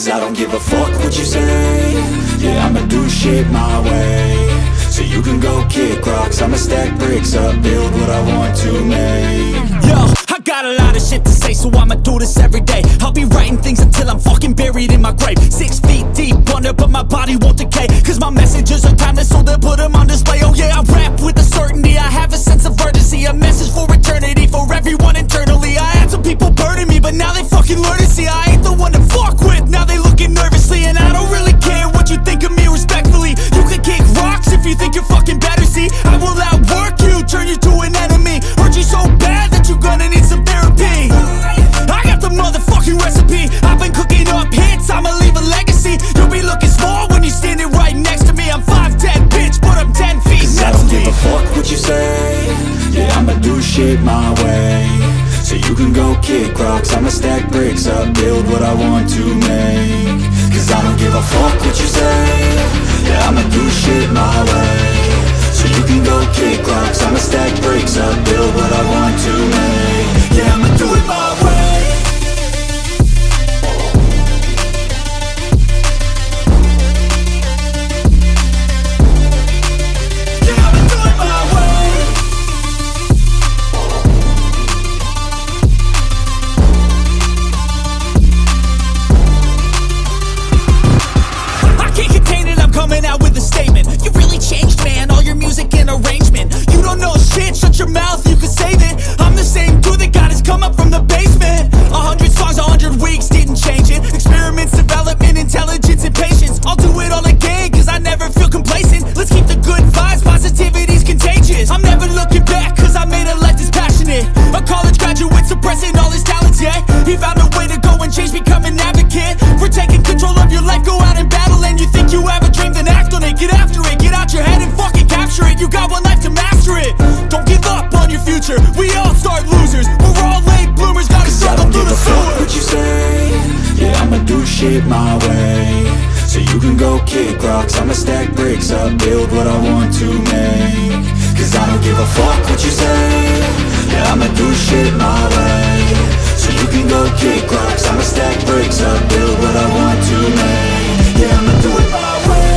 Cause I don't give a fuck what you say. Yeah, I'ma do shit my way. So you can go kick rocks, I'ma stack bricks up, build what I want to make. Yo, I got a lot of shit to say, so I'ma do this every day. I'll be writing things until I'm fucking buried in my grave. 6 feet deep under, but my body won't decay. Cause my messages are timeless, so they'll put them on display. Oh yeah, I rap with a certainty, I have a sense of urgency. A message for eternity, for everyone internally. I had some people burning me, but now they fucking learn to see I ain't the one to fuck with, now they looking nervously. And I don't really care what you think of me, respectfully. You can kick rocks if you think you're fucking better, see. I will outwork you, turn you to an enemy. Hurt you so bad that you're gonna need some therapy. I got the motherfucking recipe, I've been cooking up hits, I'ma leave a legacy. You'll be looking small when you're standing right next to me. I'm 5'10", bitch, but I'm 10 feet. Cause I don't give a fuck what you say. Yeah, I'ma do shit my way. So you can go kick rocks, I'ma stack bricks up, build what I want to make. Cause I don't give a fuck what you say. Yeah, I'ma do shit my way. So you can go kick rocks, I'ma stack bricks up, build what I want to make. Yeah, I'ma do it my way. Music and arrangement, you don't know shit, shut your mouth, you can save it. I'm the same dude that got his come up from the basement. 100 songs, 100 weeks, didn't change it. Experiments, development, intelligence, and patience. I'll do it all again, cause I never feel complacent. Let's keep the good vibes, positivity's contagious. I'm never looking back, cause I made a life that's passionate. A college graduate suppressing all his talents, yeah. He found a way to go and change, become an advocate. For taking control of your life, go out and battle. And you think you have a dream, then act on it. Get after it, get out your head and fucking capture it. You got one life to master it. Don't give up on your future. We all start losers. We're all late bloomers. Gotta struggle through the sewer. What you say? Yeah, I'ma do shit my way. So you can go kick rocks, I'ma stack bricks up, build what I want to make. Cause I don't give a fuck what you say. Yeah, I'ma do shit my way. So you can go kick rocks, I'ma stack bricks up, build what I want to make. Yeah, I'ma do it my way.